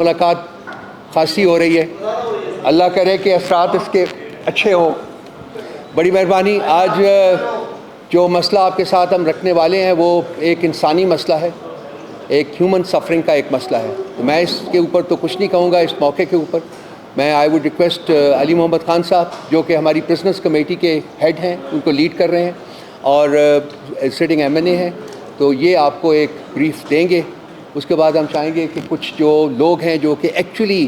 ملاقات خاصی ہو رہی ہے، اللہ کرے کہ اثرات اس کے اچھے ہوں۔ بڑی مہربانی۔ آج جو مسئلہ آپ کے ساتھ ہم رکھنے والے ہیں وہ ایک انسانی مسئلہ ہے، ایک ہیومن سفرنگ کا ایک مسئلہ ہے۔ میں اس کے اوپر تو کچھ نہیں کہوں گا اس موقع کے اوپر۔ میں آئی ووڈ ریکویسٹ علی محمد خان صاحب جو کہ ہماری پرزنرز کمیٹی کے ہیڈ ہیں، ان کو لیڈ کر رہے ہیں اور سٹنگ ایم این اے ہیں، تو یہ آپ کو ایک بریف دیں گے۔ اس کے بعد ہم چاہیں گے کہ کچھ جو لوگ ہیں جو کہ ایکچولی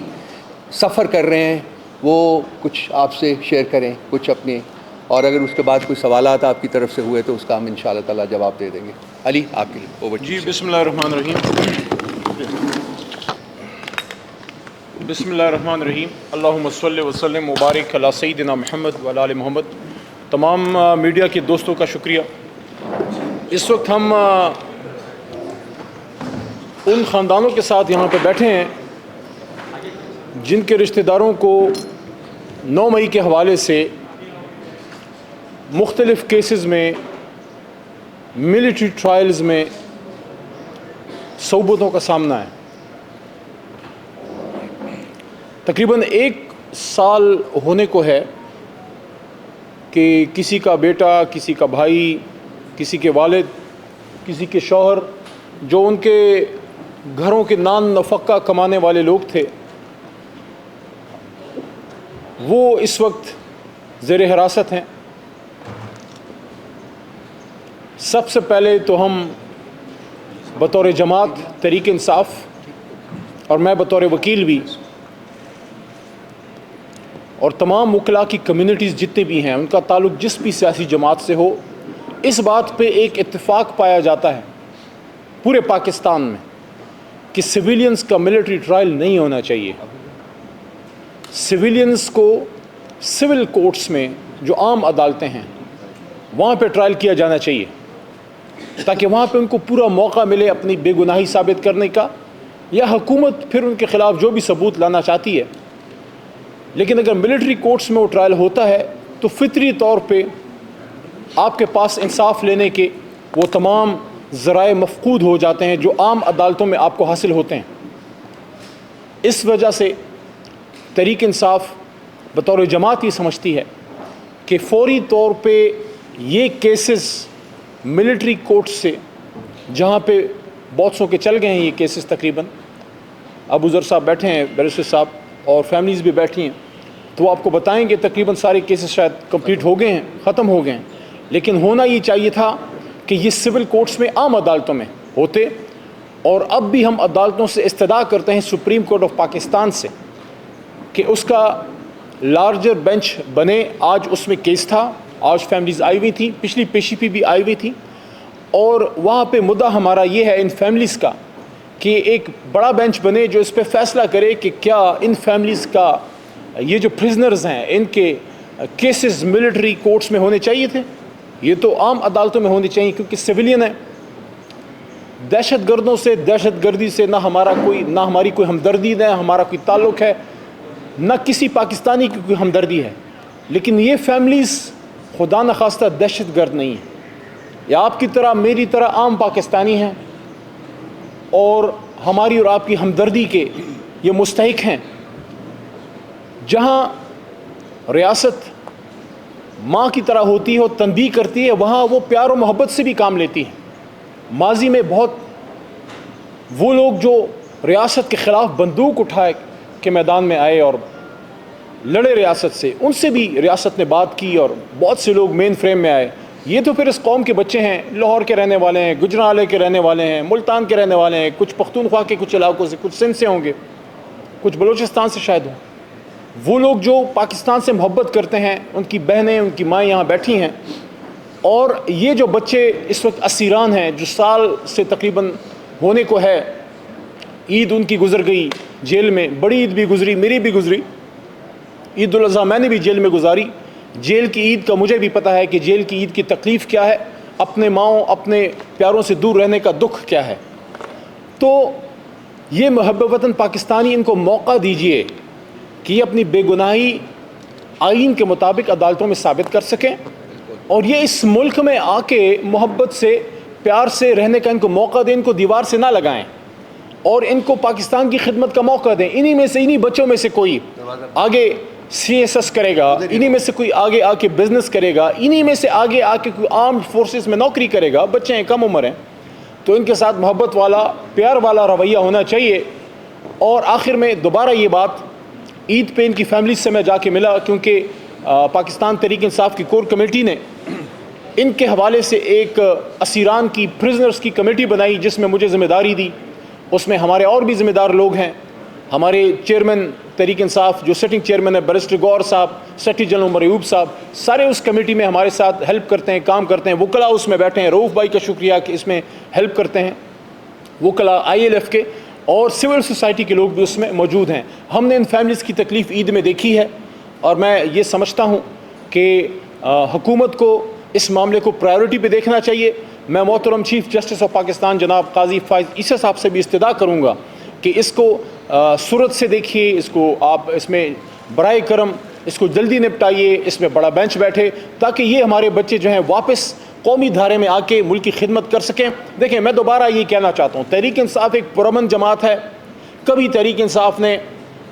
سفر کر رہے ہیں وہ کچھ آپ سے شیئر کریں کچھ اپنے، اور اگر اس کے بعد کوئی سوالات آپ کی طرف سے ہوئے تو اس کا ہم انشاءاللہ تعالیٰ جواب دے دیں گے۔ علی آپ کے لیے اوور۔ جی بسم اللہ الرحمن الرحیم۔ بسم اللہ الرحمن الرحیم۔ اللہم صلی وسلم مبارک علی سیدنا محمد وعلی آل محمد۔ تمام میڈیا کے دوستوں کا شکریہ۔ اس وقت ہم ان خاندانوں کے ساتھ یہاں پہ بیٹھے ہیں جن کے رشتہ داروں کو 9 مئی کے حوالے سے مختلف کیسز میں ملٹری ٹرائلز میں صعوبتوں کا سامنا ہے۔ تقریباً 1 سال ہونے کو ہے کہ کسی کا بیٹا، کسی کا بھائی، کسی کے والد، کسی کے شوہر جو ان کے گھروں کے نان نفقہ کمانے والے لوگ تھے، وہ اس وقت زیر حراست ہیں۔ سب سے پہلے تو ہم بطور جماعت تحریک انصاف اور میں بطور وکیل بھی اور تمام وکلاء کی کمیونٹیز جتنے بھی ہیں ان کا تعلق جس بھی سیاسی جماعت سے ہو، اس بات پہ ایک اتفاق پایا جاتا ہے پورے پاکستان میں کہ سویلینز کا ملٹری ٹرائل نہیں ہونا چاہیے۔ سویلینز کو سول کورٹس میں جو عام عدالتیں ہیں وہاں پہ ٹرائل کیا جانا چاہیے تاکہ وہاں پہ ان کو پورا موقع ملے اپنی بے گناہی ثابت کرنے کا، یا حکومت پھر ان کے خلاف جو بھی ثبوت لانا چاہتی ہے۔ لیکن اگر ملٹری کورٹس میں وہ ٹرائل ہوتا ہے تو فطری طور پہ آپ کے پاس انصاف لینے کے وہ تمام ذرائع مفقود ہو جاتے ہیں جو عام عدالتوں میں آپ کو حاصل ہوتے ہیں۔ اس وجہ سے تحریک انصاف بطور جماعت یہ سمجھتی ہے کہ فوری طور پہ یہ کیسز ملٹری کورٹ سے، جہاں پہ بہت سو کے چل گئے ہیں یہ کیسز، تقریباً ابو ذر صاحب بیٹھے ہیں، بیرسٹر صاحب اور فیملیز بھی بیٹھی ہیں، تو وہ آپ کو بتائیں گے تقریباً سارے کیسز شاید کمپلیٹ ہو گئے ہیں، ختم ہو گئے ہیں۔ لیکن ہونا یہ چاہیے تھا کہ یہ سول کورٹس میں عام عدالتوں میں ہوتے، اور اب بھی ہم عدالتوں سے استدعا کرتے ہیں سپریم کورٹ آف پاکستان سے کہ اس کا لارجر بینچ بنے۔ آج اس میں کیس تھا، آج فیملیز آئی ہوئی تھیں، پچھلی پیشی پہ بھی آئی ہوئی تھیں، اور وہاں پہ مدعا ہمارا یہ ہے ان فیملیز کا کہ ایک بڑا بینچ بنے جو اس پہ فیصلہ کرے کہ کیا ان فیملیز کا یہ جو پرزنرز ہیں ان کے کیسز ملٹری کورٹس میں ہونے چاہیے تھے، یہ تو عام عدالتوں میں ہونے چاہیے کیونکہ سویلین ہے۔ دہشت گردوں سے، دہشت گردی سے نہ ہماری کوئی ہمدردی ہے، ہمارا کوئی تعلق ہے، نہ کسی پاکستانی کی کوئی ہمدردی ہے، لیکن یہ فیملیز خدا نخواستہ دہشت گرد نہیں ہیں، یا آپ کی طرح میری طرح عام پاکستانی ہیں اور ہماری اور آپ کی ہمدردی کے یہ مستحق ہیں۔ جہاں ریاست ماں کی طرح ہوتی ہے اور تنبیہ کرتی ہے، وہاں وہ پیار و محبت سے بھی کام لیتی ہے۔ ماضی میں بہت وہ لوگ جو ریاست کے خلاف بندوق اٹھائے کے میدان میں آئے اور لڑے ریاست سے، ان سے بھی ریاست نے بات کی اور بہت سے لوگ مین فریم میں آئے۔ یہ تو پھر اس قوم کے بچے ہیں، لاہور کے رہنے والے ہیں، گجرانوالے کے رہنے والے ہیں، ملتان کے رہنے والے ہیں، کچھ پختونخوا کے کچھ علاقوں سے، کچھ سندھ سے ہوں گے، کچھ بلوچستان سے شاید ہوں۔ وہ لوگ جو پاکستان سے محبت کرتے ہیں، ان کی بہنیں، ان کی مائیں یہاں بیٹھی ہیں، اور یہ جو بچے اس وقت اسیران ہیں جو سال سے تقریباً ہونے کو ہے، عید ان کی گزر گئی جیل میں، بڑی عید بھی گزری، میری بھی گزری، عید الاضحیٰ میں نے بھی جیل میں گزاری۔ جیل کی عید کا مجھے بھی پتہ ہے کہ جیل کی عید کی تکلیف کیا ہے، اپنے ماؤں اپنے پیاروں سے دور رہنے کا دکھ کیا ہے۔ تو یہ محب وطن پاکستانی ان کو موقع دیجئے کہ یہ اپنی بے گناہی آئین کے مطابق عدالتوں میں ثابت کر سکیں، اور یہ اس ملک میں آ کے محبت سے، پیار سے رہنے کا ان کو موقع دیں، ان کو دیوار سے نہ لگائیں۔ اور ان کو پاکستان کی خدمت کا موقع دیں. انہی بچوں میں سے کوئی آگے CSS کرے گا, انہی میں سے کوئی آگے آ کے بزنس کرے گا, انہی میں سے آگے آ کے کوئی آرمڈ فورسز میں نوکری کرے گا. بچے ہیں, کم عمر ہیں, تو ان کے ساتھ محبت والا, پیار والا رویہ ہونا چاہیے. اور آخر میں دوبارہ یہ بات, عید پہ ان کی فیملیز سے میں جا کے ملا, کیونکہ پاکستان تحریک انصاف کی کور کمیٹی نے ان کے حوالے سے ایک اسیران کی, پرزنرز کی کمیٹی بنائی جس میں مجھے ذمہ داری دی. اس میں ہمارے اور بھی ذمہ دار لوگ ہیں. ہمارے چیئرمین تحریک انصاف جو سٹنگ چیئرمین ہے بیرسٹر گور صاحب, سیکرٹری جنرل عمر ایوب صاحب, سارے اس کمیٹی میں ہمارے ساتھ ہیلپ کرتے ہیں, کام کرتے ہیں. وکلاء اس میں بیٹھے ہیں, رؤوف بھائی کا شکریہ کہ اس میں ہیلپ کرتے ہیں, وکلاء ILF کے اور سول سوسائٹی کے لوگ بھی اس میں موجود ہیں. ہم نے ان فیملیز کی تکلیف عید میں دیکھی ہے, اور میں یہ سمجھتا ہوں کہ حکومت کو اس معاملے کو پرائیورٹی پہ دیکھنا چاہیے. میں محترم چیف جسٹس آف پاکستان جناب قاضی فائز عیسی صاحب سے بھی استدعا کروں گا کہ اس کو صورت سے دیکھیے, اس کو آپ اس میں برائے کرم اس کو جلدی نپٹائیے, اس میں بڑا بینچ بیٹھے, تاکہ یہ ہمارے بچے جو ہیں واپس قومی دھارے میں آ کے ملک کی خدمت کر سکیں. دیکھیں, میں دوبارہ یہ کہنا چاہتا ہوں, تحریک انصاف ایک پرامن جماعت ہے. کبھی تحریک انصاف نے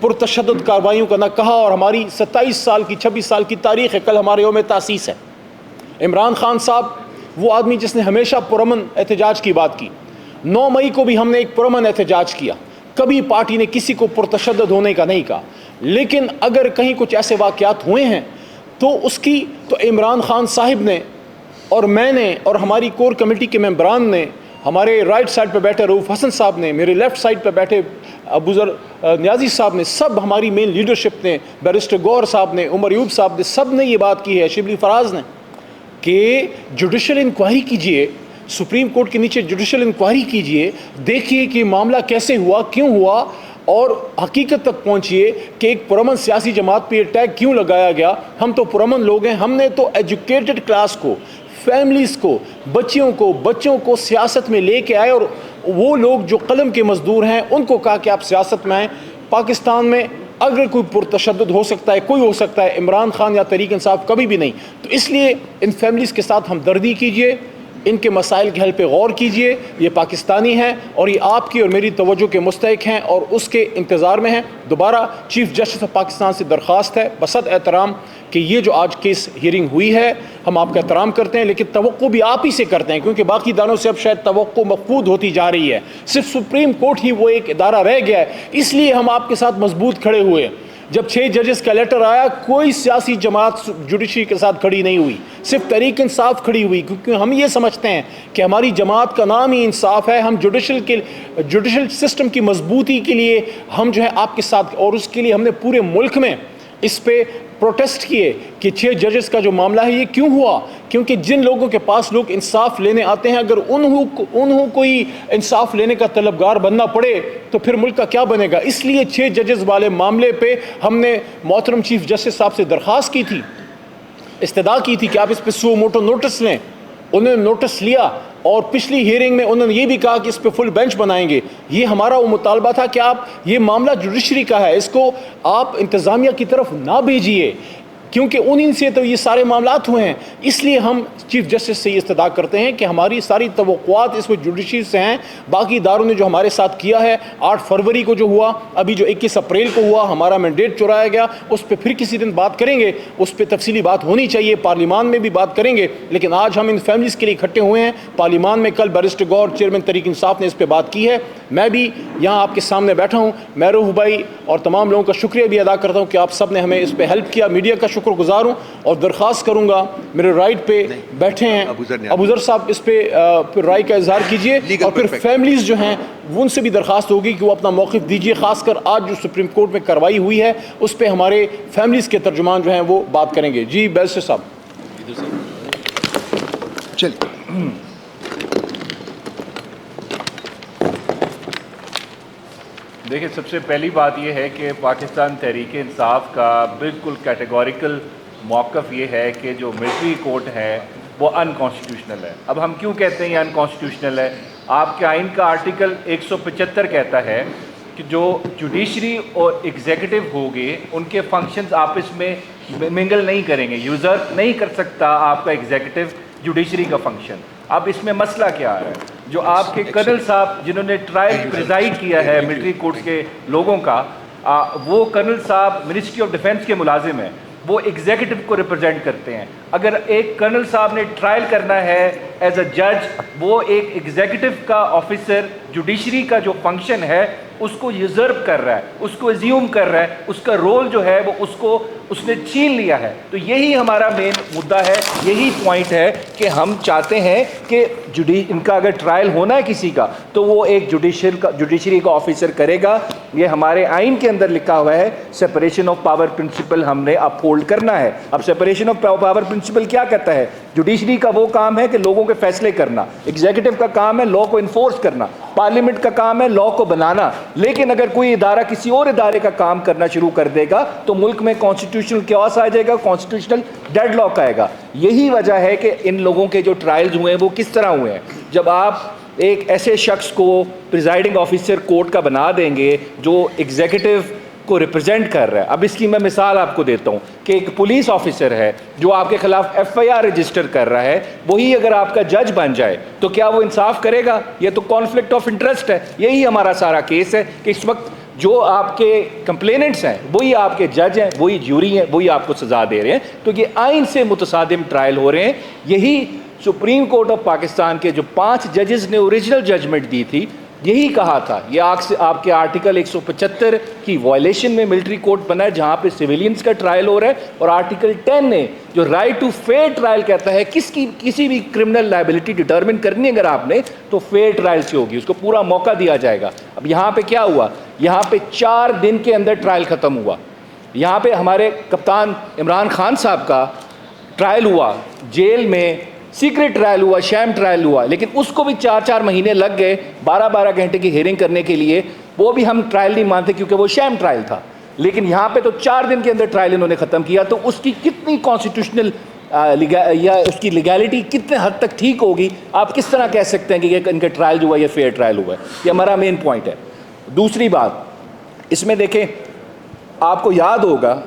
پرتشدد کارروائیوں کا نہ کہا, اور ہماری 27 سال کی 26 سال کی تاریخ ہے. کل ہمارے یوم تاسیس ہے. عمران خان صاحب وہ آدمی جس نے ہمیشہ پرامن احتجاج کی بات کی. 9 مئی کو بھی ہم نے ایک پرامن احتجاج کیا, کبھی پارٹی نے کسی کو پرتشدد ہونے کا نہیں کہا. لیکن اگر کہیں کچھ ایسے واقعات ہوئے ہیں تو اس کی تو عمران خان صاحب نے اور میں نے اور ہماری کور کمیٹی کے ممبران نے, ہمارے رائٹ سائڈ پہ بیٹھے رؤوف حسن صاحب نے, میرے لیفٹ سائڈ پہ بیٹھے ابوذر نیازی صاحب نے, سب ہماری مین لیڈرشپ نے, بیرسٹر گور صاحب نے, عمر ایوب صاحب نے, سب نے یہ بات کی ہے, شبلی فراز نے, کہ جوڈیشل انکوائری کیجئے, سپریم کورٹ کے نیچے جوڈیشل انکوائری کیجئے, دیکھیے کہ معاملہ کیسے ہوا, کیوں ہوا, اور حقیقت تک پہنچیے کہ ایک پرامن سیاسی جماعت پہ یہ ٹیگ کیوں لگایا گیا. ہم تو پرامن لوگ ہیں, ہم نے تو ایجوکیٹڈ کلاس کو, فیملیز کو, بچوں کو سیاست میں لے کے آئے, اور وہ لوگ جو قلم کے مزدور ہیں ان کو کہا کہ آپ سیاست میں آئیں. پاکستان میں اگر کوئی پرتشدد ہو سکتا ہے, کوئی ہو سکتا ہے, عمران خان یا تحریک انصاف کبھی بھی نہیں. تو اس لیے ان فیملیز کے ساتھ ہمدردی کیجئے, ان کے مسائل کے حل پہ غور کیجئے. یہ پاکستانی ہیں اور یہ آپ کی اور میری توجہ کے مستحق ہیں اور اس کے انتظار میں ہیں. دوبارہ چیف جسٹس آف پاکستان سے درخواست ہے بصد احترام کہ یہ جو آج کیس ہیئرنگ ہوئی ہے, ہم آپ کا احترام کرتے ہیں, لیکن توقع بھی آپ ہی سے کرتے ہیں, کیونکہ باقی اداروں سے اب شاید توقع مفقود ہوتی جا رہی ہے. صرف سپریم کورٹ ہی وہ ایک ادارہ رہ گیا ہے, اس لیے ہم آپ کے ساتھ مضبوط کھڑے ہوئے. جب 6 ججز کا لیٹر آیا, کوئی سیاسی جماعت جوڈیشری کے ساتھ کھڑی نہیں ہوئی, صرف تحریک انصاف کھڑی ہوئی, کیونکہ ہم یہ سمجھتے ہیں کہ ہماری جماعت کا نام ہی انصاف ہے. ہم جوڈیشل سسٹم کی مضبوطی کے لیے ہم جو ہے آپ کے ساتھ, اور اس کے لیے ہم نے پورے ملک میں اس پہ پروٹیسٹ کیے کہ 6 ججز کا جو معاملہ ہے یہ کیوں ہوا, کیونکہ جن لوگوں کے پاس لوگ انصاف لینے آتے ہیں, اگر انہوں کوئی انصاف لینے کا طلبگار بننا پڑے تو پھر ملک کا کیا بنے گا. اس لیے 6 ججز والے معاملے پہ ہم نے محترم چیف جسٹس صاحب سے درخواست کی تھی, استدعا کی تھی کہ آپ اس پہ سو موٹو نوٹس لیں. انہوں نے نوٹس لیا, اور پچھلی ہیئرنگ میں انہوں نے یہ بھی کہا کہ اس پہ فل بینچ بنائیں گے. یہ ہمارا وہ مطالبہ تھا کہ آپ, یہ معاملہ جوڈیشری کا ہے, اس کو آپ انتظامیہ کی طرف نہ بھیجیے, کیونکہ انہی سے تو یہ سارے معاملات ہوئے ہیں. اس لیے ہم چیف جسٹس سے یہ استدعا کرتے ہیں کہ ہماری ساری توقعات اس میں جوڈیشری سے ہیں. باقی اداروں نے جو ہمارے ساتھ کیا ہے, 8 فروری کو جو ہوا, ابھی جو 21 اپریل کو ہوا, ہمارا مینڈیٹ چرایا گیا, اس پہ پھر کسی دن بات کریں گے, اس پہ تفصیلی بات ہونی چاہیے, پارلیمان میں بھی بات کریں گے. لیکن آج ہم ان فیملیز کے لیے اکٹھے ہوئے ہیں. پارلیمان میں کل بیرسٹر گور چیئرمین تحریک انصاف نے اس پہ بات کی ہے. میں بھی یہاں آپ کے سامنے بیٹھا ہوں. میں رؤوف بھائی اور تمام لوگوں کا شکریہ بھی ادا کرتا ہوں کہ آپ سب نے ہمیں اس پہ ہیلپ کیا. میڈیا کا شکر گزار ہوں, اور درخواست کروں گا, میرے رائٹ پہ بیٹھے ہیں ابوذر صاحب, اس پہ پھر رائے کا اظہار کیجئے, اور پھر فیملیز جو ہیں ان سے بھی درخواست ہوگی کہ وہ اپنا موقف دیجئے. خاص کر آج جو سپریم کورٹ میں کارروائی ہوئی ہے اس پہ ہمارے فیملیز کے ترجمان جو ہیں وہ بات کریں گے. جی بیرسٹر صاحب. چلیے, دیکھیں, سب سے پہلی بات یہ ہے کہ پاکستان تحریک انصاف کا بالکل کیٹیگوریکل موقف یہ ہے کہ جو ملٹری کورٹ ہے وہ ان کانسٹیٹیوشنل ہے. اب ہم کیوں کہتے ہیں یہ ان کانسٹیٹیوشنل ہے؟ آپ کے آئین کا آرٹیکل 175 کہتا ہے کہ جو جوڈیشری اور ایگزیکٹو ہوگے ان کے فنکشنز آپس میں منگل نہیں کریں گے. یوزر نہیں کر سکتا آپ کا ایگزیکٹو جوڈیشری کا فنکشن. اب اس میں مسئلہ کیا ہے؟ جو آپ کے کرنل صاحب جنہوں نے ٹرائل پریزائڈ کیا ہے ملٹری کورٹس کے لوگوں کا، وہ کرنل صاحب منسٹری آف ڈیفنس کے ملازم ہیں، وہ ایگزیکٹو کو ریپرزینٹ کرتے ہیں۔ اگر ایک کرنل صاحب نے ٹرائل کرنا ہے ایز اے جج، وہ ایک ایگزیکٹو کا آفیسر جوڈیشری کا جو فنکشن ہے اس کو یوزرو کر رہا ہے، اس کو ایزیوم کر رہا ہے، اس کا رول جو ہے وہ اس نے چھین لیا ہے۔ تو یہی ہمارا مین مدعا ہے، یہی پوائنٹ ہے کہ ہم چاہتے ہیں کہ ان کا اگر ٹرائل ہونا ہے کسی کا تو وہ ایک جوڈیشری کا آفیسر کرے گا۔ یہ ہمارے آئین کے اندر لکھا ہوا ہے، سپریشن آف پاور پرنسپل ہم نے اپ ہولڈ کرنا ہے۔ اب سپریشن آف پاور پرنسپل کیا کہتا ہے؟ جوڈیشری کا وہ کام ہے کہ لوگوں کے فیصلے کرنا، ایگزیکٹو کا کام ہے لا کو انفورس کرنا، پارلیمنٹ کا کام ہے لا کو بنانا۔ لیکن اگر کوئی ادارہ کسی اور ادارے کا کام کرنا شروع کر دے گا تو ملک میں کانسٹیٹیوشنل کیوس آ جائے گا، کانسٹیٹیوشنل ڈیڈ لاک آئے گا۔ یہی وجہ ہے کہ ان لوگوں کے جو ٹرائلز ہوئے ہیں وہ کس طرح ہوئے ہیں۔ جب آپ ایک ایسے شخص کو پریزائڈنگ آفیسر کورٹ کا بنا دیں گے جو ایگزیکٹو کو ریپرزینٹ کر رہا ہے، اب اس کی میں مثال آپ کو دیتا ہوں کہ ایک پولیس آفیسر ہے جو آپ کے خلاف ایف آئی آر رجسٹر کر رہا ہے، وہی اگر آپ کا جج بن جائے تو کیا وہ انصاف کرے گا؟ یہ تو کانفلکٹ آف انٹرسٹ ہے۔ یہی ہمارا سارا کیس ہے کہ اس وقت جو آپ کے کمپلیننٹس ہیں وہی آپ کے جج ہیں، وہی جیوری ہیں، وہی آپ کو سزا دے رہے ہیں۔ تو یہ آئین سے متصادم ٹرائل ہو رہے ہیں۔ یہی سپریم کورٹ آف پاکستان کے جو 5 ججز نے اوریجنل ججمنٹ دی تھی، یہی کہا تھا یہ آپ کے آرٹیکل 175 کی وائلیشن میں ملٹری کورٹ بنا ہے جہاں پہ سویلینز کا ٹرائل ہو رہا ہے، اور آرٹیکل 10 نے جو رائٹ ٹو فیئر ٹرائل کہتا ہے کسی بھی کرمنل لائبلٹی ڈٹرمن کرنی اگر آپ نے تو فیئر ٹرائل سے ہوگی، اس کو پورا موقع دیا جائے گا۔ اب یہاں پہ کیا ہوا؟ یہاں پہ 4 دن کے اندر ٹرائل ختم ہوا۔ یہاں پہ ہمارے کپتان عمران خان صاحب کا ٹرائل ہوا جیل میں، سیکرٹ ٹرائل ہوا، شیم ٹرائل ہوا، لیکن اس کو بھی 4 مہینے لگ گئے 12 گھنٹے کی ہیئرنگ کرنے کے لیے۔ وہ بھی ہم ٹرائل نہیں مانتے کیونکہ وہ شیم ٹرائل تھا، لیکن یہاں پہ تو 4 دن کے اندر ٹرائل انہوں نے ختم کیا۔ تو اس کی کتنی کانسٹیٹیوشنل یا اس کی لیگیلٹی کتنے حد تک ٹھیک ہوگی؟ آپ کس طرح کہہ سکتے ہیں کہ ان کا ٹرائل جو ہوا یہ فیئر ٹرائل ہوا ہے؟ یہ ہمارا مین پوائنٹ ہے۔ دوسری بات اس میں دیکھیں، آپ کو یاد ہوگا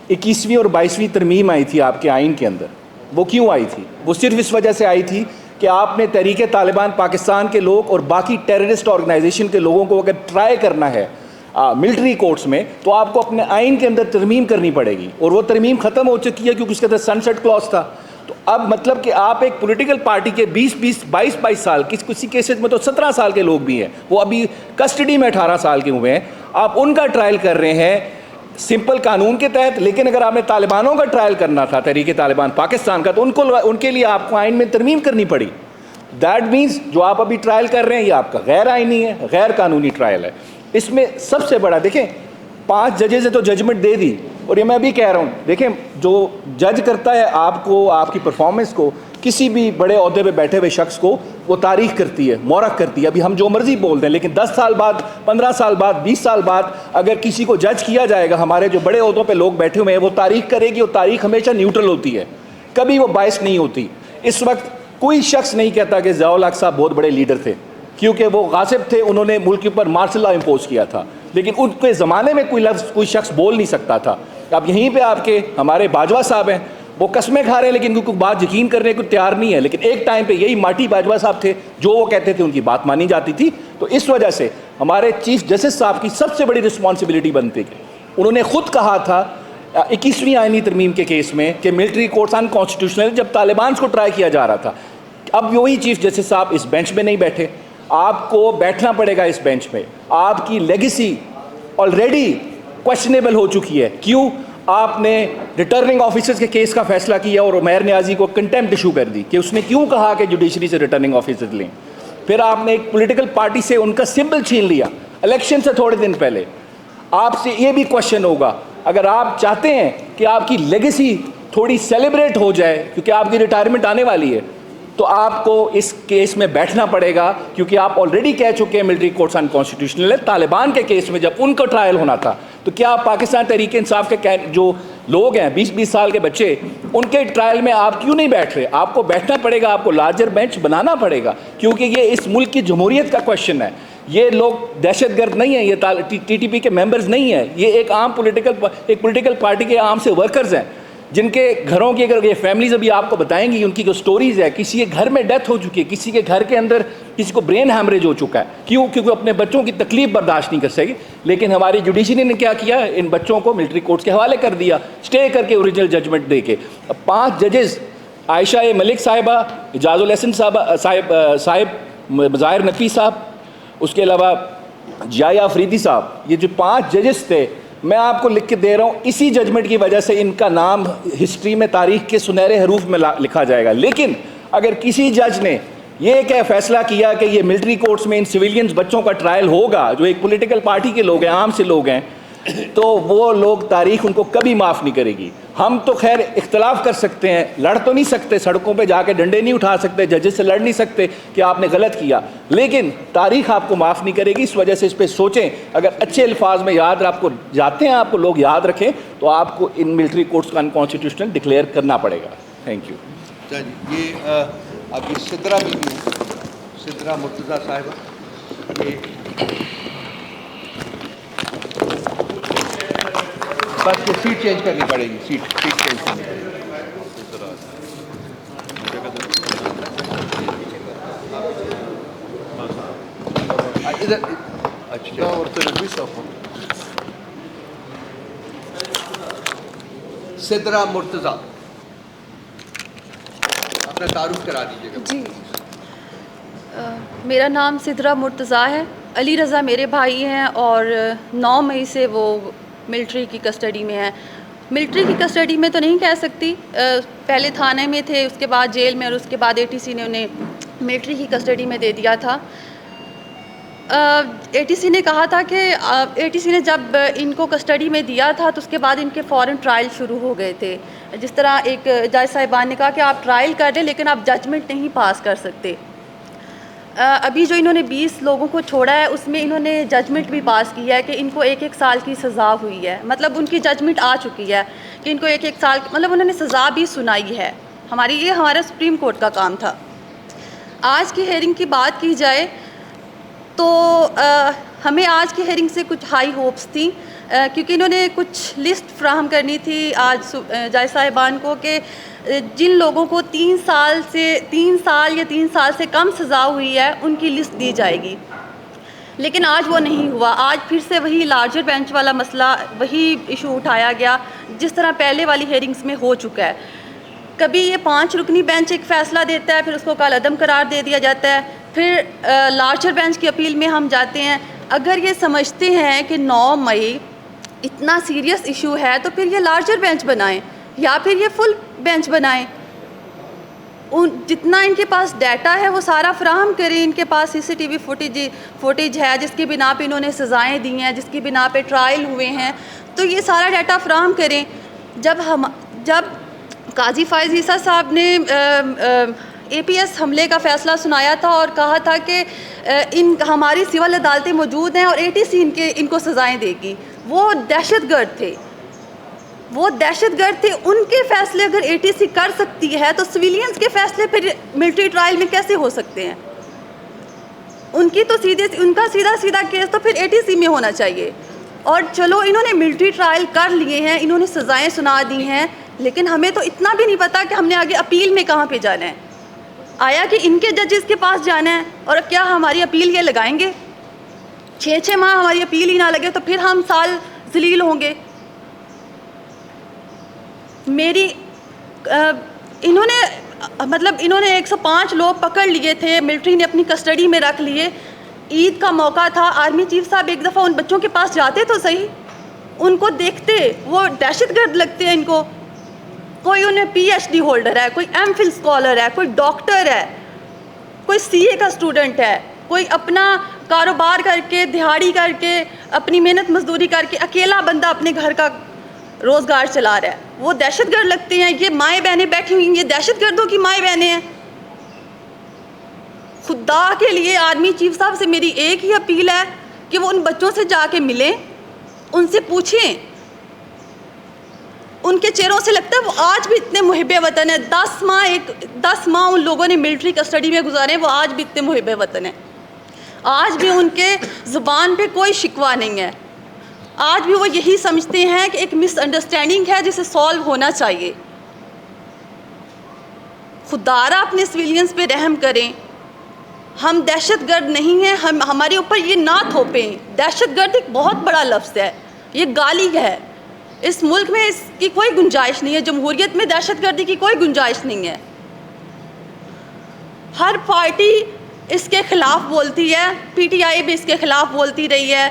21ویں اور 22ویں ترمیم آئی تھی آپ کے آئین کے اندر۔ وہ کیوں آئی تھی؟ وہ صرف اس وجہ سے آئی تھی کہ آپ نے تحریک طالبان پاکستان کے لوگ اور باقی ٹیررسٹ آرگنائزیشن کے لوگوں کو اگر ٹرائی کرنا ہے ملٹری کورٹس میں تو آپ کو اپنے آئین کے اندر ترمیم کرنی پڑے گی، اور وہ ترمیم ختم ہو چکی ہے کیونکہ اس کے اندر سن سیٹ کلاس تھا۔ تو اب مطلب کہ آپ ایک پولیٹیکل پارٹی کے 22 سال، کسی کیسز میں تو 17 سال کے لوگ بھی ہیں، وہ ابھی کسٹڈی میں 18 سال کے ہوئے ہیں، آپ ان کا ٹرائل کر رہے ہیں سمپل قانون کے تحت۔ لیکن اگر آپ نے طالبانوں کا ٹرائل کرنا تھا، تحریک طالبان پاکستان کا، تو ان کے لیے آپ کو آئین میں ترمیم کرنی پڑی۔ دیٹ مینس جو آپ ابھی ٹرائل کر رہے ہیں یہ آپ کا غیر آئینی ہے، غیر قانونی ٹرائل ہے۔ اس میں سب سے بڑا دیکھیں 5 ججز نے تو ججمنٹ دے دی، اور یہ میں ابھی کہہ رہا ہوں، دیکھیں جو جج کرتا ہے آپ کو، آپ کی پرفارمنس کو، کسی بھی بڑے عہدے پہ بیٹھے ہوئے شخص کو وہ تاریخ کرتی ہے، مورخ کرتی ہے۔ ابھی ہم جو مرضی بول دیں، لیکن 10 سال بعد، 15 سال بعد، 20 سال بعد اگر کسی کو جج کیا جائے گا، ہمارے جو بڑے عہدوں پہ لوگ بیٹھے ہوئے ہیں، وہ تاریخ کرے گی، اور تاریخ ہمیشہ نیوٹرل ہوتی ہے، کبھی وہ باعث نہیں ہوتی۔ اس وقت کوئی شخص نہیں کہتا کہ ضیاء الحق صاحب بہت بڑے لیڈر تھے، کیونکہ وہ غاصب تھے، انہوں نے ملک کے اوپر مارشل لا امپوز کیا تھا، لیکن ان کے زمانے میں کوئی لفظ کوئی شخص بول نہیں سکتا تھا۔ اب یہیں پہ آپ کے ہمارے باجوہ صاحب ہیں، وہ قسمیں کھا رہے ہیں لیکن کوئی بات یقین کرنے کو تیار نہیں ہے، لیکن ایک ٹائم پہ یہی ماٹی باجوہ صاحب تھے، جو وہ کہتے تھے ان کی بات مانی جاتی تھی۔ تو اس وجہ سے ہمارے چیف جسٹس صاحب کی سب سے بڑی رسپانسبلٹی بنتی ہے، انہوں نے خود کہا تھا 21ویں آئینی ترمیم کے کیس میں کہ ملٹری کورٹس ان کانسٹیٹیوشنل، جب طالبان کو ٹرائی کیا جا رہا تھا۔ اب وہی چیف جسٹس صاحب اس بینچ میں نہیں بیٹھے، آپ کو بیٹھنا پڑے گا اس بینچ میں۔ آپ کی لیگیسی آلریڈی کویشچنیبل ہو چکی ہے۔ کیوں؟ آپ نے ریٹرننگ آفیسرز کے کیس کا فیصلہ کیا اور عمیر نیازی کو کنٹیمپٹ ایشو کر دی کہ اس نے کیوں کہا کہ جوڈیشری سے ریٹرننگ آفیسرز لیں۔ پھر آپ نے ایک پولیٹیکل پارٹی سے ان کا سمبل چھین لیا الیکشن سے تھوڑے دن پہلے۔ آپ سے یہ بھی کویشچن ہوگا، اگر آپ چاہتے ہیں کہ آپ کی لیگیسی تھوڑی سیلیبریٹ ہو جائے کیونکہ آپ کی ریٹائرمنٹ آنے والی ہے، تو آپ کو اس کیس میں بیٹھنا پڑے گا، کیونکہ آپ آلریڈی کہہ چکے ہیں ملٹری کورٹس انکانسٹیٹیوشنل ہے۔ طالبان کے کیس میں جب ان کا ٹرائل ہونا تھا تو کیا پاکستان تحریک انصاف کے جو لوگ ہیں 20 سال کے بچے، ان کے ٹرائل میں آپ کیوں نہیں بیٹھ رہے؟ آپ کو بیٹھنا پڑے گا، آپ کو لارجر بینچ بنانا پڑے گا، کیونکہ یہ اس ملک کی جمہوریت کا کویشچن ہے۔ یہ لوگ دہشت گرد نہیں ہیں، یہ ٹی ٹی پی کے ممبرز نہیں ہیں، یہ ایک عام پولیٹیکل پارٹی کے عام سے ورکرز ہیں جن کے گھروں کی اگر یہ فیملیز ابھی آپ کو بتائیں گی ان کی جو سٹوریز ہے, کسی کے گھر میں ڈیتھ ہو چکی ہے, کسی کے گھر کے اندر کسی کو برین ہیمریج ہو چکا ہے, کیوں؟ کیونکہ اپنے بچوں کی تکلیف برداشت نہیں کر سکی. لیکن ہماری جوڈیشری نے کیا کیا, ان بچوں کو ملٹری کورٹس کے حوالے کر دیا, اسٹے کر کے اوریجنل ججمنٹ دے کے. 5 ججز عائشہ ملک صاحبہ, اعجاز الحسن صاحب ظاہر نقوی صاحب, اس کے علاوہ جایا افریدی صاحب, یہ جو 5 ججز تھے, میں آپ کو لکھ کے دے رہا ہوں, اسی ججمنٹ کی وجہ سے ان کا نام ہسٹری میں, تاریخ کے سنہرے حروف میں لکھا جائے گا. لیکن اگر کسی جج نے یہ کہ فیصلہ کیا کہ یہ ملٹری کورٹس میں ان سویلینز بچوں کا ٹرائل ہوگا, جو ایک پولیٹیکل پارٹی کے لوگ ہیں, عام سے لوگ ہیں, تو وہ لوگ تاریخ ان کو کبھی معاف نہیں کرے گی. ہم تو خیر اختلاف کر سکتے ہیں, لڑ تو نہیں سکتے, سڑکوں پہ جا کے ڈنڈے نہیں اٹھا سکتے, ججز سے لڑ نہیں سکتے کہ آپ نے غلط کیا, لیکن تاریخ آپ کو معاف نہیں کرے گی. اس وجہ سے اس پہ سوچیں. اگر اچھے الفاظ میں یاد آپ کو جاتے ہیں, آپ کو لوگ یاد رکھیں, تو آپ کو ان ملٹری کورٹس کو انکانسٹیٹیوشنل ڈکلیئر کرنا پڑے گا. Thank you. یہ اب یہ سدرا بھی سدرا مرتضیٰ صاحبہ, یہ بس یہ سیٹ چینج کرنی پڑے گی, سیٹ چینج کرنی پڑے گی. ادھر اچھا, سدرا مرتضیٰ, اپنا تعارف کرا دیجیے گا. جی, میرا نام سدرا مرتضیٰ ہے. علی رضا میرے بھائی ہیں اور 9 مئی سے وہ ملٹری کی کسٹڈی میں ہیں. ملٹری کی کسٹڈی میں تو نہیں کہہ سکتی, پہلے تھانے میں تھے, اس کے بعد جیل میں, اور اس کے بعد ATC نے انہیں ملٹری کی کسٹڈی میں دے دیا تھا. ATC نے کہا تھا کہ ATC نے جب ان کو کسٹڈی میں دیا تھا تو اس کے بعد ان کے فوراً ٹرائل شروع ہو گئے تھے. جس طرح ایک جج صاحبان نے کہا کہ آپ ٹرائل کر دیں لیکن آپ ججمنٹ نہیں پاس کر سکتے. ابھی جو انہوں نے 20 لوگوں کو چھوڑا ہے اس میں انہوں نے ججمنٹ بھی پاس کیا ہے کہ ان کو 1-1 سال کی سزا ہوئی ہے. مطلب ان کی ججمنٹ آ چکی ہے کہ ان کو 1-1 سال, مطلب انہوں نے سزا بھی سنائی ہے. یہ ہمارا سپریم کورٹ کا کام تھا. آج کی ہیئرنگ کی بات کی جائے تو ہمیں آج کی ہیئرنگ سے کچھ ہائی ہوپس تھیں, کیونکہ انہوں نے کچھ لسٹ فراہم کرنی تھی آج جج صاحبان کو کہ جن لوگوں کو 3 سال یا 3 سال سے کم سزا ہوئی ہے ان کی لسٹ دی جائے گی. لیکن آج وہ نہیں ہوا. آج پھر سے وہی لارجر بینچ والا مسئلہ, وہی ایشو اٹھایا گیا جس طرح پہلے والی ہیئرنگز میں ہو چکا ہے. کبھی یہ 5 رکنی بینچ ایک فیصلہ دیتا ہے, پھر اس کو کالعدم قرار دے دیا جاتا ہے, پھر لارجر بینچ کی اپیل میں ہم جاتے ہیں. اگر یہ سمجھتے ہیں کہ 9 مئی اتنا سیریس ایشو ہے تو پھر یہ لارجر بینچ بنائیں یا پھر یہ فل بینچ بنائیں. جتنا ان کے پاس ڈیٹا ہے وہ سارا فراہم کریں. ان کے پاس CCTV فوٹیج ہے جس کی بنا پہ انہوں نے سزائیں دی ہیں, جس کی بنا پہ ٹرائل ہوئے ہیں, تو یہ سارا ڈیٹا فراہم کریں. جب قاضی فائز عیسیٰ صاحب نے APS حملے کا فیصلہ سنایا تھا اور کہا تھا کہ ہماری سول عدالتیں موجود ہیں اور ATC ان کو سزائیں دے گی, وہ دہشت گرد تھے. ان کے فیصلے اگر ATC کر سکتی ہے تو سویلینز کے فیصلے پھر ملٹری ٹرائل میں کیسے ہو سکتے ہیں؟ ان کا سیدھا کیس تو پھر ATC میں ہونا چاہیے. اور چلو انہوں نے ملٹری ٹرائل کر لیے ہیں, انہوں نے سزائیں سنا دی ہیں, لیکن ہمیں تو اتنا بھی نہیں پتا کہ ہم نے آگے اپیل میں کہاں پہ جانا ہے. آیا کہ ان کے ججز کے پاس جانا ہے, اور اب کیا ہماری اپیل یہ لگائیں گے؟ 6 ماہ ہماری اپیل ہی نہ لگے تو پھر ہم سال ذلیل ہوں گے. انہوں نے 105 لوگ پکڑ لیے تھے, ملٹری نے اپنی کسٹڈی میں رکھ لیے. عید کا موقع تھا, آرمی چیف صاحب ایک دفعہ ان بچوں کے پاس جاتے تو صحیح, ان کو دیکھتے, وہ دہشت گرد لگتے ہیں ان کو. کوئی انہیں PhD ہولڈر ہے, کوئی MPhil اسکالر ہے, کوئی ڈاکٹر ہے, کوئی CA کا اسٹوڈنٹ ہے, کوئی اپنا کاروبار کر کے, دہاڑی کر کے, اپنی محنت مزدوری کر کے اکیلا بندہ اپنے گھر کا روزگار چلا رہا ہے. وہ دہشت گرد لگتے ہیں. یہ مائیں بہنیں بیٹھی ہوئی ہیں, یہ دہشت گردوں کی مائیں بہنیں ہیں. خدا کے لیے آرمی چیف صاحب سے میری ایک ہی اپیل ہے کہ وہ ان بچوں سے جا کے ملیں, ان سے پوچھیں. ان کے چہروں سے لگتا ہے وہ آج بھی اتنے محب وطن ہیں. 10 ماہ ان لوگوں نے ملٹری کسٹڈی میں گزارے, وہ آج بھی اتنے محب وطن ہیں. آج بھی ان کے زبان پہ کوئی شکوہ نہیں ہے. آج بھی وہ یہی سمجھتے ہیں کہ ایک مس انڈرسٹینڈنگ ہے جسے سالو ہونا چاہیے. خدارہ اپنے سویلینز پہ رحم کریں. ہم دہشت گرد نہیں ہیں, ہمارے اوپر یہ نہ تھوپیں. دہشت گرد ایک بہت بڑا لفظ ہے, یہ گالی ہے. اس ملک میں اس کی کوئی گنجائش نہیں ہے, جمہوریت میں دہشت گردی کی کوئی گنجائش نہیں ہے. ہر پارٹی اس کے خلاف بولتی ہے, پی ٹی آئی بھی اس کے خلاف بولتی رہی ہے.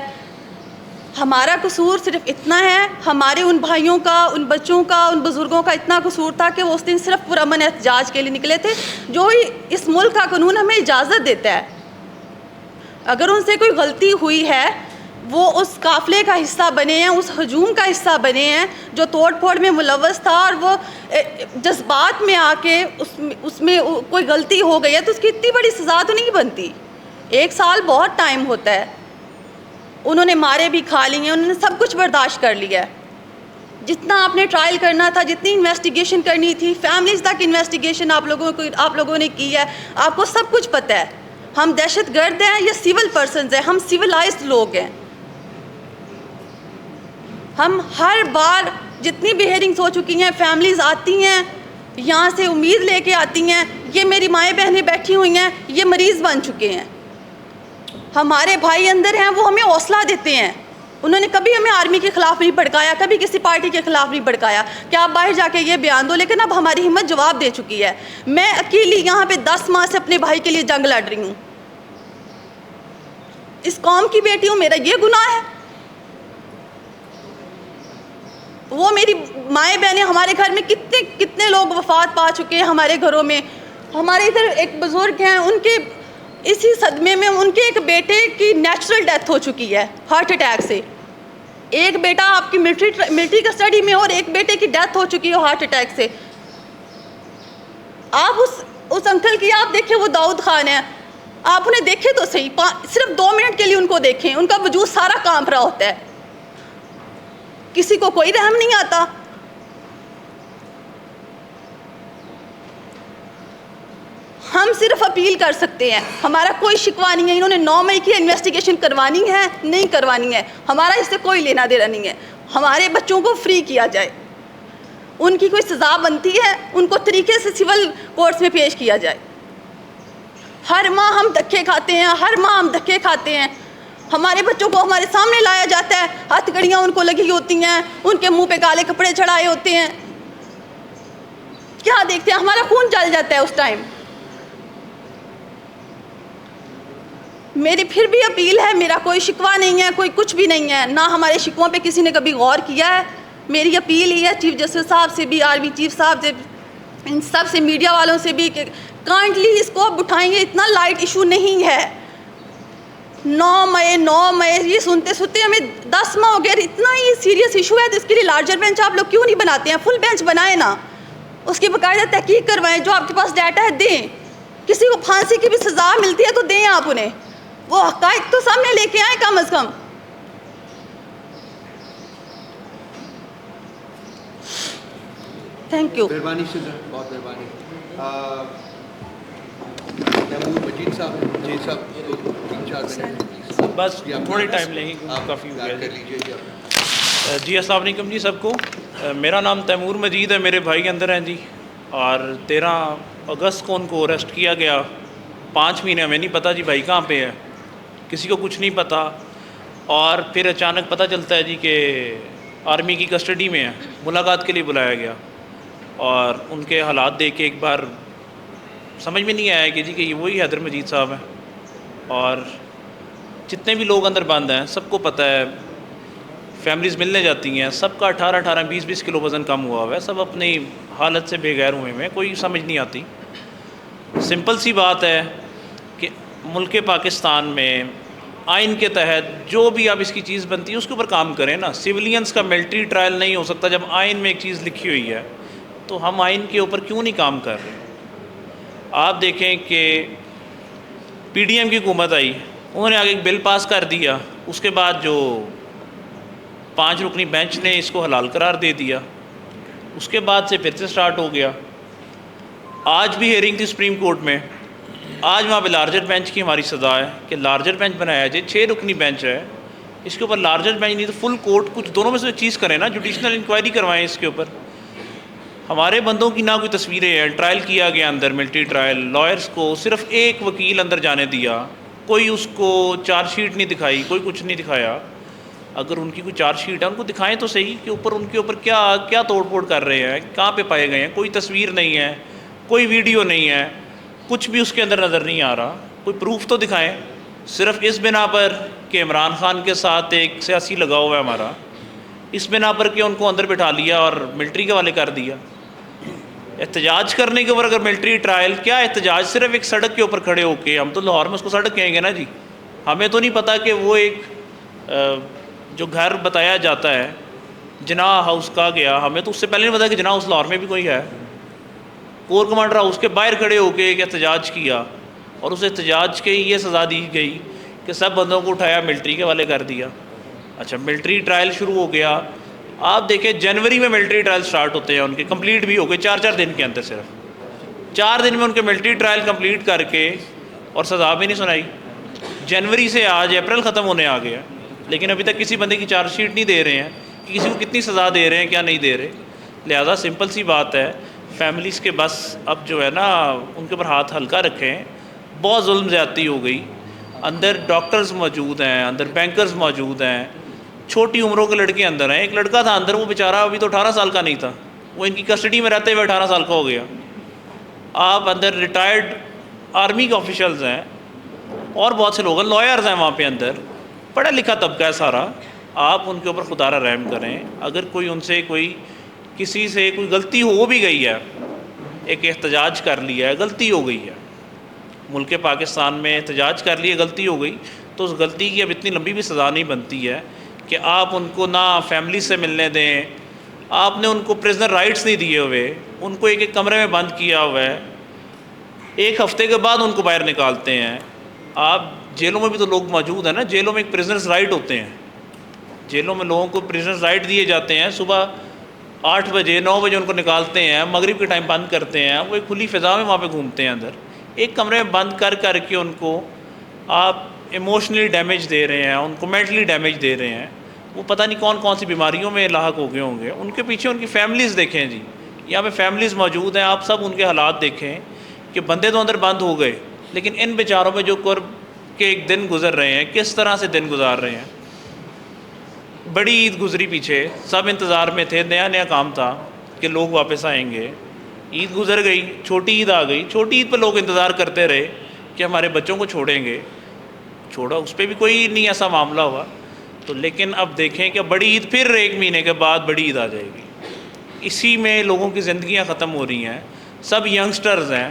ہمارا قصور صرف اتنا ہے, ہمارے ان بھائیوں کا, ان بچوں کا, ان بزرگوں کا اتنا قصور تھا کہ وہ اس دن صرف پرامن احتجاج کے لیے نکلے تھے, جو اس ملک کا قانون ہمیں اجازت دیتا ہے. اگر ان سے کوئی غلطی ہوئی ہے, وہ اس قافلے کا حصہ بنے ہیں, اس ہجوم کا حصہ بنے ہیں جو توڑ پھوڑ میں ملوث تھا, اور وہ جذبات میں آ کے اس میں کوئی غلطی ہو گئی ہے, تو اس کی اتنی بڑی سزا تو نہیں بنتی. 1 سال بہت ٹائم ہوتا ہے. انہوں نے مارے بھی کھا لی ہیں, انہوں نے سب کچھ برداشت کر لیا ہے. جتنا آپ نے ٹرائل کرنا تھا, جتنی انویسٹیگیشن کرنی تھی, فیملیز تک انویسٹیگیشن آپ لوگوں نے کی ہے. آپ کو سب کچھ پتہ ہے. ہم دہشت گرد ہیں یا سول پرسنز ہیں, ہم سویلائزڈ لوگ ہیں. ہم ہر بار جتنی بھی ہیئرنگز ہو چکی ہیں, فیملیز آتی ہیں یہاں سے امید لے کے آتی ہیں, یہ میری مائیں بہنیں بیٹھی ہوئی ہیں, یہ مریض بن چکے ہیں. ہمارے بھائی اندر ہیں, وہ ہمیں حوصلہ دیتے ہیں. انہوں نے کبھی ہمیں آرمی کے خلاف نہیں بھڑکایا, کبھی کسی پارٹی کے خلاف نہیں بھڑکایا کہ آپ باہر جا کے یہ بیان دو, لیکن اب ہماری ہمت جواب دے چکی ہے. میں اکیلی یہاں پہ 10 ماہ سے اپنے بھائی کے لیے جنگ لڑ رہی ہوں. اس قوم کی بیٹی ہوں, میرا یہ گناہ ہے؟ وہ میری مائیں بہنیں, ہمارے گھر میں کتنے لوگ وفات پا چکے ہیں ہمارے گھروں میں. ہمارے ادھر ایک بزرگ ہیں, ان کے اسی صدمے میں ان کے ایک بیٹے کی نیچرل ڈیتھ ہو چکی ہے ہارٹ اٹیک سے. ایک بیٹا آپ کی ملٹری کسٹڈی میں, اور ایک بیٹے کی ڈیتھ ہو چکی ہے ہارٹ اٹیک سے. آپ اس انکل کی آپ دیکھیں, وہ داؤد خان ہے, آپ انہیں دیکھیں تو صحیح, صرف 2 منٹ کے لیے ان کو دیکھیں, ان کا وجود سارا کانپ رہا ہوتا ہے. کسی کو کوئی رحم نہیں آتا. ہم صرف اپیل کر سکتے ہیں, ہمارا کوئی شکوہ نہیں ہے. انہوں نے 9 مئی کی انویسٹیگیشن کروانی ہے, نہیں کروانی ہے, ہمارا اس سے کوئی لینا دینا نہیں ہے. ہمارے بچوں کو فری کیا جائے, ان کی کوئی سزا بنتی ہے, ان کو طریقے سے سول کورٹس میں پیش کیا جائے. ہر ماہ ہم دھکے کھاتے ہیں, ہر ماہ ہم دھکے کھاتے ہیں. ہمارے بچوں کو ہمارے سامنے لایا جاتا ہے, ہتھ کڑیاں ان کو لگی ہوتی ہیں, ان کے منہ پہ کالے کپڑے چڑھائے ہوتے ہیں. کیا دیکھتے ہیں, ہمارا خون جل جاتا ہے اس ٹائم. میری پھر بھی اپیل ہے, میرا کوئی شکوہ نہیں ہے, کوئی کچھ بھی نہیں ہے, نہ ہمارے شکووں پہ کسی نے کبھی غور کیا ہے. میری اپیل ہی ہے چیف جسٹس صاحب سے بھی, آرمی چیف صاحب سے, ان سب سے, میڈیا والوں سے بھی, کہ کائنڈلی اس کو اب اٹھائیں گے. اتنا لائٹ ایشو نہیں ہے. 9 مئی یہ سنتے سنتے ہمیں 10 ماہ ہو گئے. اتنا ہی سیریس ایشو ہے تو اس کے لیے لارجر بینچ آپ لوگ کیوں نہیں بناتے ہیں؟ فل بینچ بنائیں نا, اس کی باقاعدہ تحقیق کروائیں, جو آپ کے پاس ڈیٹا ہے دیں. کسی کو پھانسی کی بھی سزا ملتی ہے تو دیں آپ انہیں, وہ حقائق تو سامنے لے کے آئیں کم از کم. Thank you. مہربانی سے بہت مہربانی. تیمور مجید صاحب, جی صاحب 3-4 منٹ بس تھوڑے ٹائم لیں گے, کافی ہو گیا. کر لیجیے جی. جی السلام علیکم جی سب کو. میرا نام تیمور مجید ہے, میرے بھائی اندر ہیں جی, اور 13 اگست کو ان کو اریسٹ کیا گیا. 5 مہینے ہمیں نہیں پتہ جی بھائی کہاں پہ ہے, کسی کو کچھ نہیں پتہ. اور پھر اچانک پتہ چلتا ہے جی کہ آرمی کی کسٹڈی میں ہے, ملاقات کے لیے بلایا گیا. اور ان کے حالات دیکھ کے ایک بار سمجھ میں نہیں آیا کہ جی کہ یہ وہی حیدر مجید صاحب ہیں. اور جتنے بھی لوگ اندر بند ہیں سب کو پتہ ہے, فیملیز ملنے جاتی ہیں, سب کا 18 20 کلو وزن کم ہوا ہوا ہے, سب اپنی حالت سے بے غیر ہوئے ہیں, کوئی سمجھ نہیں آتی. سمپل سی بات ہے کہ ملک پاکستان میں آئین کے تحت جو بھی اب اس کی چیز بنتی ہے اس کے اوپر کام کریں نا. سولینس کا ملٹری ٹرائل نہیں ہو سکتا. جب آئین میں ایک چیز لکھی ہوئی ہے تو ہم آئین کے اوپر کیوں نہیں کام کر رہے؟ آپ دیکھیں کہ پی ڈی ایم کی حکومت آئی, انہوں نے آگے ایک بل پاس کر دیا, اس کے بعد جو 5 رکنی بینچ نے اس کو حلال قرار دے دیا, اس کے بعد سے پھر سے سٹارٹ ہو گیا. آج بھی ہیئرنگ تھی سپریم کورٹ میں, آج وہاں پہ لارجر بینچ کی ہماری سزا ہے کہ لارجر بینچ بنایا جائے. 6 رکنی بینچ ہے, اس کے اوپر لارجر بینچ نہیں تو فل کورٹ کچھ دونوں میں سے چیز کریں نا, جوڈیشنل انکوائری کروائیں اس کے اوپر. ہمارے بندوں کی نہ کوئی تصویریں ہیں, ٹرائل کیا گیا اندر ملٹری ٹرائل, لائرس کو صرف ایک وکیل اندر جانے دیا, کوئی اس کو چارج شیٹ نہیں دکھائی, کوئی کچھ نہیں دکھایا. اگر ان کی کوئی چارج شیٹ ہے ان کو دکھائیں تو صحیح کہ اوپر ان کے اوپر کیا توڑ پھوڑ کر رہے ہیں, کہاں پہ پائے گئے ہیں. کوئی تصویر نہیں ہے, کوئی ویڈیو نہیں ہے, کچھ بھی اس کے اندر نظر نہیں آ رہا. کوئی پروف تو دکھائیں. صرف اس بنا پر کہ عمران خان کے ساتھ ایک سیاسی لگاؤ ہے ہمارا, اس بنا پر کہ ان کو اندر بٹھا لیا اور ملٹری کے حوالے کر دیا. احتجاج کرنے کے اوپر اگر ملٹری ٹرائل, کیا احتجاج صرف ایک سڑک کے اوپر کھڑے ہو کے, ہم تو لاہور میں اس کو سڑک کہیں گے نا جی, ہمیں تو نہیں پتہ کہ وہ ایک جو گھر بتایا جاتا ہے جناح ہاؤس کہا گیا, ہمیں تو اس سے پہلے نہیں پتا کہ جناح ہاؤس لاہور میں بھی کوئی ہے. کور کمانڈر ہاؤس کے باہر کھڑے ہو کے ایک احتجاج کیا اور اس احتجاج کے یہ سزا دی گئی کہ سب بندوں کو اٹھایا ملٹری کے حوالے کر دیا. اچھا ملٹری ٹرائل شروع ہو گیا, آپ دیکھیں جنوری میں ملٹری ٹرائل سٹارٹ ہوتے ہیں, ان کے کمپلیٹ بھی ہو گئے 4 دن کے اندر, صرف 4 دن میں ان کے ملٹری ٹرائل کمپلیٹ کر کے اور سزا بھی نہیں سنائی. جنوری سے آج اپریل ختم ہونے آ گیا, لیکن ابھی تک کسی بندے کی چارج شیٹ نہیں دے رہے ہیں کہ کسی کو کتنی سزا دے رہے ہیں کیا نہیں دے رہے. لہٰذا سمپل سی بات ہے, فیملیز کے بس اب جو ہے نا ان کے اوپر ہاتھ ہلکا رکھیں. بہت ظلم زیادتی ہو گئی. اندر ڈاکٹرز موجود ہیں, اندر بینکرز موجود ہیں, چھوٹی عمروں کے لڑکے اندر ہیں. ایک لڑکا تھا اندر, وہ بیچارہ ابھی تو 18 سال کا نہیں تھا, وہ ان کی کسٹڈی میں رہتے ہوئے 18 سال کا ہو گیا. آپ اندر ریٹائرڈ آرمی کے آفیشلز ہیں اور بہت سے لوگ ہیں, لائرز ہیں وہاں پہ اندر, پڑھا لکھا طبقہ ہے سارا. آپ ان کے اوپر خدا را رحم کریں. اگر کوئی ان سے کسی سے کوئی غلطی ہو بھی گئی ہے, ایک احتجاج کر لیا ہے, غلطی ہو گئی ہے, ملک پاکستان میں احتجاج کر لیے, غلطی ہو گئی, تو اس غلطی کی اب اتنی لمبی بھی سزا نہیں بنتی ہے کہ آپ ان کو نہ فیملی سے ملنے دیں. آپ نے ان کو پریزنر رائٹس نہیں دیے ہوئے, ان کو ایک کمرے میں بند کیا ہوا ہے, 1 ہفتے کے بعد ان کو باہر نکالتے ہیں. آپ جیلوں میں بھی تو لوگ موجود ہیں نا, جیلوں میں ایک پریزنرز رائٹ ہوتے ہیں, جیلوں میں لوگوں کو پریزنرز رائٹ دیے جاتے ہیں. صبح 8 بجے 9 بجے ان کو نکالتے ہیں, مغرب کے ٹائم بند کرتے ہیں, وہ ایک کھلی فضا میں وہاں پہ گھومتے ہیں اندر, ایک کمرے میں بند کر کے ان کو آپ ایموشنلی ڈیمیج دے رہے ہیں, ان کو مینٹلی ڈیمیج دے رہے ہیں. وہ پتہ نہیں کون سی بیماریوں میں لاحق ہو گئے ہوں گے. ان کے پیچھے ان کی فیملیز دیکھیں جی, یہاں پہ فیملیز موجود ہیں, آپ سب ان کے حالات دیکھیں کہ بندے تو اندر بند ہو گئے, لیکن ان بیچاروں پہ جو قرب کے ایک دن گزر رہے ہیں, کس طرح سے دن گزار رہے ہیں. بڑی عید گزری پیچھے, سب انتظار میں تھے, نیا کام تھا کہ لوگ واپس آئیں گے. عید گزر گئی, چھوٹی عید آ گئی, چھوٹی عید پہ لوگ انتظار کرتے رہے کہ ہمارے بچوں کو چھوڑیں گے, چھوڑا, اس پہ بھی کوئی نہیں ایسا معاملہ ہوا. تو لیکن اب دیکھیں کہ بڑی عید پھر 1 مہینے کے بعد بڑی عید آ جائے گی. اسی میں لوگوں کی زندگیاں ختم ہو رہی ہیں. سب ینگسٹرز ہیں,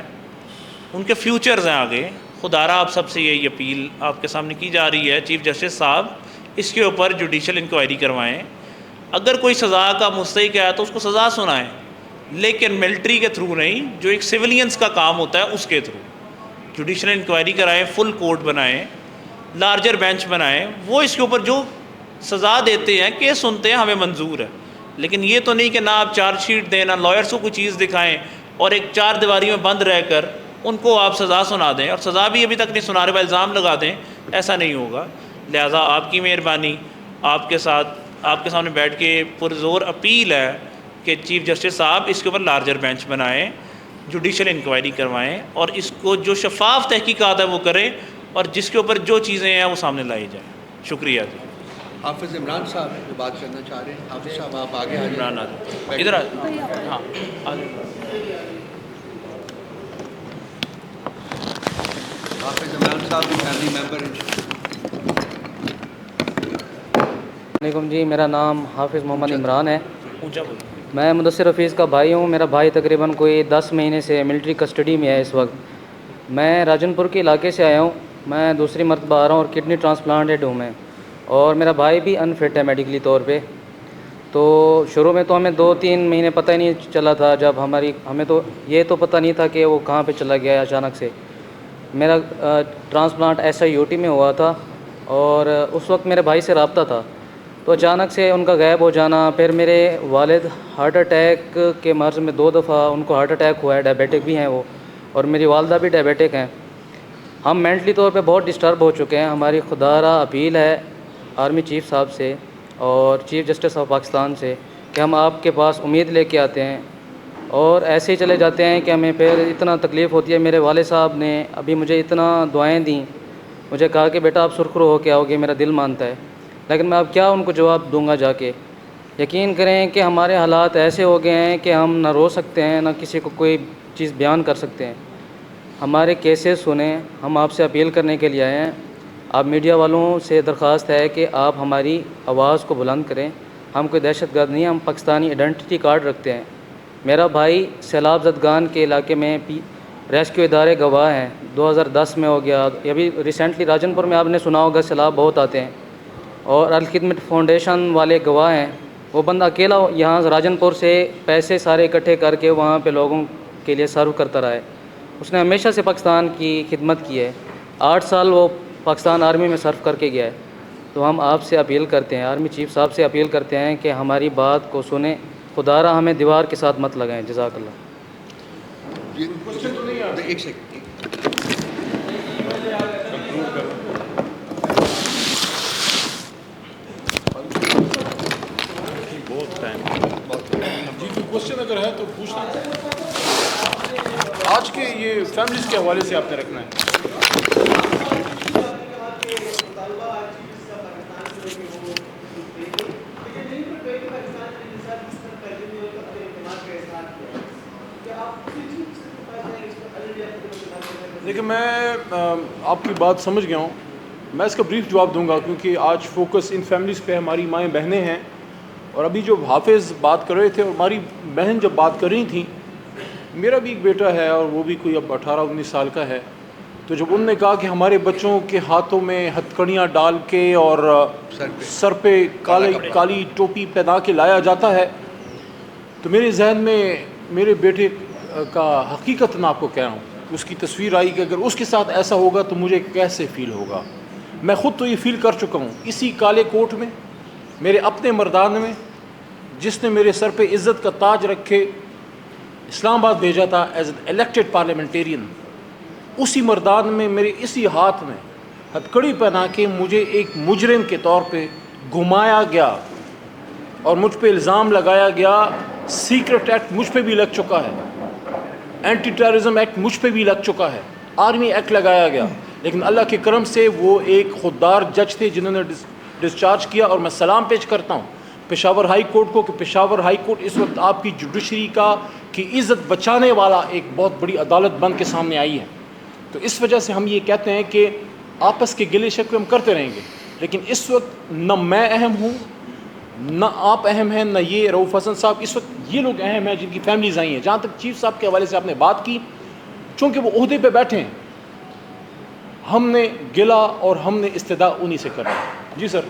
ان کے فیوچرز ہیں آگے. خدا را آپ سب سے یہی اپیل آپ کے سامنے کی جا رہی ہے, چیف جسٹس صاحب اس کے اوپر جوڈیشل انکوائری کروائیں. اگر کوئی سزا کا مستحق ہے تو اس کو سزا سنائیں, لیکن ملٹری کے تھرو نہیں, جو ایک سیولینز کا کام ہوتا ہے اس کے تھرو جوڈیشل انکوائری کرائیں, فل کورٹ بنائیں, لارجر بینچ بنائیں. وہ اس کے اوپر جو سزا دیتے ہیں, کیس سنتے ہیں, ہمیں منظور ہے. لیکن یہ تو نہیں کہ نہ آپ چارج شیٹ دیں, نہ لائرس کو کوئی چیز دکھائیں, اور ایک 4 دیواریوں میں بند رہ کر ان کو آپ سزا سنا دیں, اور سزا بھی ابھی تک نہیں سنا رہے, الزام لگا دیں. ایسا نہیں ہوگا. لہٰذا آپ کی مہربانی, آپ کے سامنے بیٹھ کے پرزور اپیل ہے کہ چیف جسٹس صاحب اس کے اوپر لارجر بینچ بنائیں, جوڈیشل انکوائری کروائیں, اور اس کو جو شفاف تحقیقات ہے وہ کریں, اور جس کے اوپر جو چیزیں ہیں وہ سامنے لائی جائیں. شکریہ جی. حافظ عمران صاحب جو بات کرنا چاہ رہے ہیں, حافظ صاحب آپ آگے آ عمران جائیں. ادھر ہاں حافظ عمران صاحب بھی فیملی ممبر ہیں. علیکم جی, میرا نام حافظ محمد عمران ہے. اونچا بولو. میں مدثر حفیظ کا بھائی ہوں. میرا بھائی تقریباً کوئی 10 مہینے سے ملٹری کسٹڈی میں ہے اس وقت. میں راجن پور کے علاقے سے آیا ہوں. میں دوسری مرتبہ آ رہا ہوں, اور کڈنی ٹرانسپلانٹڈ ہوں میں, اور میرا بھائی بھی انفٹ ہے میڈیکلی طور پہ. تو شروع میں تو ہمیں 2-3 مہینے پتہ ہی نہیں چلا تھا, جب ہمیں تو یہ تو پتہ نہیں تھا کہ وہ کہاں پہ چلا گیا ہے اچانک سے. میرا ٹرانسپلانٹ SIUT میں ہوا تھا, اور اس وقت میرے بھائی سے رابطہ تھا. تو اچانک سے ان کا غائب ہو جانا. پھر میرے والد ہارٹ اٹیک کے مرض میں 2 دفعہ ان کو ہارٹ اٹیک ہوا ہے, ڈائبیٹک بھی ہیں وہ, اور میری والدہ بھی ڈائبیٹک ہیں. ہم مینٹلی طور پہ بہت ڈسٹرب ہو چکے ہیں. ہماری خدا را اپیل ہے آرمی چیف صاحب سے اور چیف جسٹس آف پاکستان سے کہ ہم آپ کے پاس امید لے کے آتے ہیں اور ایسے ہی چلے جاتے ہیں کہ ہمیں پھر اتنا تکلیف ہوتی ہے. میرے والد صاحب نے ابھی مجھے اتنا دعائیں دیں, مجھے کہا کہ بیٹا آپ سرخرو ہو کے آؤ گے, میرا دل مانتا ہے, لیکن میں اب کیا ان کو جواب دوں گا جا کے. یقین کریں کہ ہمارے حالات ایسے ہو گئے ہیں کہ ہم نہ رو سکتے ہیں نہ کسی کو کوئی چیز بیان کر سکتے ہیں. ہمارے کیسز سنیں, ہم آپ سے اپیل کرنے کے لیے آئے ہیں. آپ میڈیا والوں سے درخواست ہے کہ آپ ہماری آواز کو بلند کریں. ہم کوئی دہشت گرد نہیں, ہم پاکستانی آئیڈینٹی کارڈ رکھتے ہیں. میرا بھائی سیلاب زدگان کے علاقے میں ریسکیو ادارے گواہ ہیں. 2010 میں ہو گیا, ابھی ریسنٹلی راجن پور میں آپ نے سنا ہوگا سیلاب بہت آتے ہیں, اور الخدمت فاؤنڈیشن والے گواہ ہیں. وہ بندہ اکیلا یہاں راجن پور سے پیسے سارے اکٹھے کر کے وہاں پہ لوگوں کے لیے سرو کرتا رہا ہے. اس نے ہمیشہ سے پاکستان کی خدمت کی ہے. 8 سال وہ پاکستان آرمی میں سرو کر کے گیا ہے. تو ہم آپ سے اپیل کرتے ہیں, آرمی چیف صاحب سے اپیل کرتے ہیں کہ ہماری بات کو سنیں. خدا را ہمیں دیوار کے ساتھ مت لگائیں. جزاک اللہ. ایک سیکنڈ. جی کوئی کوشچن اگر ہے تو پوچھنا. آج کے یہ فیملیز کے حوالے سے آپ نے رکھنا ہے. دیکھیں میں آپ کی بات سمجھ گیا ہوں. میں اس کا بریف جواب دوں گا کیونکہ آج فوکس ان فیملیز پہ ہماری مائیں بہنیں ہیں. اور ابھی جو حافظ بات کر رہے تھے اور ہماری بہن جب بات کر رہی تھیں, میرا بھی ایک بیٹا ہے اور وہ بھی کوئی اب 18-19 سال کا ہے. تو جب انہوں نے کہا کہ ہمارے بچوں کے ہاتھوں میں ہتھکڑیاں ڈال کے اور سر پہ کالی ٹوپی پہنا کے لایا جاتا ہے, تو میرے ذہن میں میرے بیٹے کا حقیقت میں آپ کو کہہ رہا ہوں, اس کی تصویر آئی کہ اگر اس کے ساتھ ایسا ہوگا تو مجھے کیسے فیل ہوگا. میں خود تو یہ فیل کر چکا ہوں اسی کالے کوٹ میں, میرے اپنے مردان میں, جس نے میرے سر پہ عزت کا تاج رکھے اسلام آباد بھیجا تھا ایز این الیکٹڈ پارلیمنٹیرین. اسی مردان میں میرے اسی ہاتھ میں ہتھکڑی پہنا کے مجھے ایک مجرم کے طور پہ گھمایا گیا اور مجھ پہ الزام لگایا گیا. سیکرٹ ایکٹ مجھ پہ بھی لگ چکا ہے, اینٹی ٹیررزم ایکٹ مجھ پہ بھی لگ چکا ہے, آرمی ایکٹ لگایا گیا. لیکن اللہ کے کرم سے وہ ایک خوددار جج تھے جنہوں نے ڈسچارج کیا, اور میں سلام پیش کرتا ہوں پشاور ہائی کورٹ کو کہ پشاور ہائی کورٹ اس وقت آپ کی جوڈیشری کی عزت بچانے والا ایک بہت بڑی عدالت بن کے سامنے آئی ہے. تو اس وجہ سے ہم یہ کہتے ہیں کہ آپس کے گلے شکوے ہم کرتے رہیں گے, لیکن اس وقت نہ میں اہم ہوں نہ آپ اہم ہیں نہ یہ رؤوف حسن صاحب. اس وقت یہ لوگ اہم ہیں جن کی فیملیز آئی ہیں. جہاں تک چیف صاحب کے حوالے سے آپ نے بات کی, چونکہ وہ عہدے پہ بیٹھے ہیں, ہم نے گلا اور ہم نے استدعا انہی سے کرنا ہے. جی سر.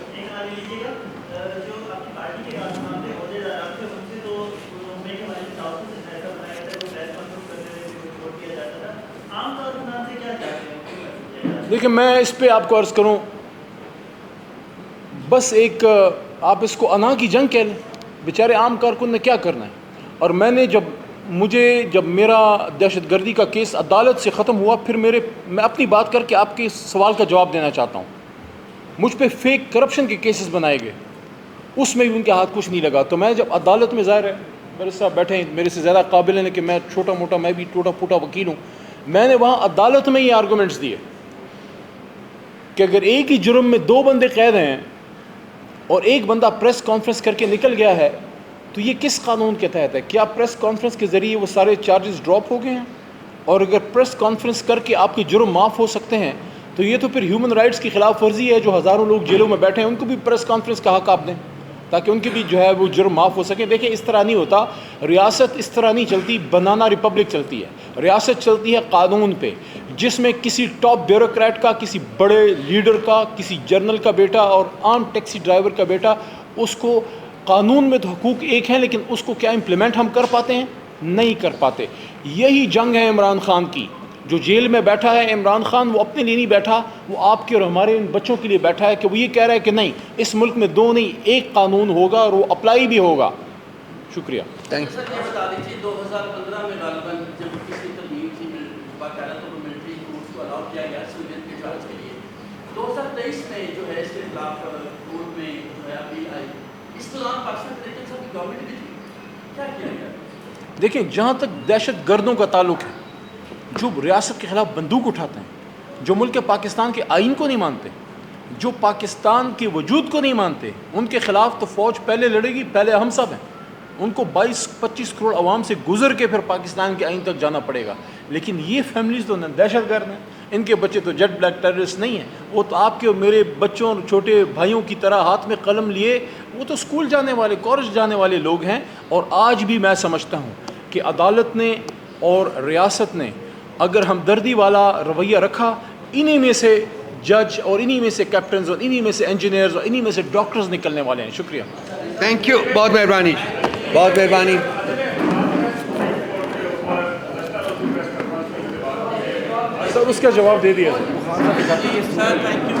دیکھیں میں اس پہ آپ کو عرض کروں, بس ایک آپ اس کو انا کی جنگ کہہ لیں. بیچارے عام کارکن نے کیا کرنا ہے. اور میں نے جب میرا دہشت گردی کا کیس عدالت سے ختم ہوا, پھر میں اپنی بات کر کے آپ کے سوال کا جواب دینا چاہتا ہوں. مجھ پہ فیک کرپشن کے کیسز بنائے گئے, اس میں بھی ان کے ہاتھ کچھ نہیں لگا. تو میں جب عدالت میں, ظاہر ہے میرے ساتھ بیٹھے ہیں, میرے سے زیادہ قابل ہیں کہ میں چھوٹا موٹا, میں بھی ٹوٹا پھوٹا وکیل ہوں. میں نے وہاں عدالت میں یہ آرگومنٹس دیے کہ اگر ایک ہی جرم میں 2 بندے قید ہیں اور ایک بندہ پریس کانفرنس کر کے نکل گیا ہے, تو یہ کس قانون کے تحت ہے؟ کیا پریس کانفرنس کے ذریعے وہ سارے چارجز ڈراپ ہو گئے ہیں؟ اور اگر پریس کانفرنس کر کے آپ کے جرم معاف ہو سکتے ہیں تو یہ تو پھر ہیومن رائٹس کی خلاف ورزی ہے. جو ہزاروں لوگ جیلوں میں بیٹھے ہیں ان کو بھی پریس کانفرنس کا حق آپ دیں تاکہ ان کی بھی جو ہے وہ جرم معاف ہو سکے. دیکھیں اس طرح نہیں ہوتا, ریاست اس طرح نہیں چلتی. بنانا ریپبلک چلتی ہے. ریاست چلتی ہے قانون پہ, جس میں کسی ٹاپ بیوروکریٹ کا, کسی بڑے لیڈر کا, کسی جنرل کا بیٹا اور عام ٹیکسی ڈرائیور کا بیٹا, اس کو قانون میں تو حقوق ایک ہیں, لیکن اس کو کیا امپلیمنٹ ہم کر پاتے ہیں؟ نہیں کر پاتے. یہی جنگ ہے عمران خان کی. جو جیل میں بیٹھا ہے عمران خان, وہ اپنے لیے نہیں بیٹھا, وہ آپ کے اور ہمارے ان بچوں کے لیے بیٹھا ہے کہ وہ یہ کہہ رہا ہے کہ نہیں, اس ملک میں 2 نہیں 1 قانون ہوگا اور وہ اپلائی بھی ہوگا. شکریہ. تھینکس. 2015 میں غالباً جب کسی تبدیل تھی باقاعدہ تو ملٹری فورس کو الاؤ کیا گیا سویڈن کے چارج کے لیے, 2023 میں جو ہے اس کے خلاف کورٹ میں جو ہے اپیل آئی، اس دوران پاکستان تحریک انصاف کی گورنمنٹ بھی تھی، کیا کیا گیا؟ دیکھیں جہاں تک دہشت گردوں کا تعلق ہے، جو ریاست کے خلاف بندوق اٹھاتے ہیں، جو ملک پاکستان کے آئین کو نہیں مانتے، جو پاکستان کے وجود کو نہیں مانتے، ان کے خلاف تو فوج پہلے لڑے گی، پہلے ہم سب ہیں. ان کو 22-25 کروڑ عوام سے گزر کے پھر پاکستان کے آئین تک جانا پڑے گا. لیکن یہ فیملیز تو دہشت گرد ہیں، ان کے بچے تو جیٹ بلیک ٹیررسٹ نہیں ہیں. وہ تو آپ کے اور میرے بچوں اور چھوٹے بھائیوں کی طرح ہاتھ میں قلم لیے وہ تو اسکول جانے والے، کالج جانے والے لوگ ہیں. اور آج بھی میں سمجھتا ہوں کہ عدالت نے اور ریاست نے اگر ہمدردی والا رویہ رکھا، انہی میں سے جج اور انہی میں سے کیپٹنز اور انہی میں سے انجینئرز اور انہی میں سے ڈاکٹرز نکلنے والے ہیں. شکریہ. تھینک یو، بہت مہربانی، بہت مہربانی. سر اس کا جواب دے دیا. Sir thank you.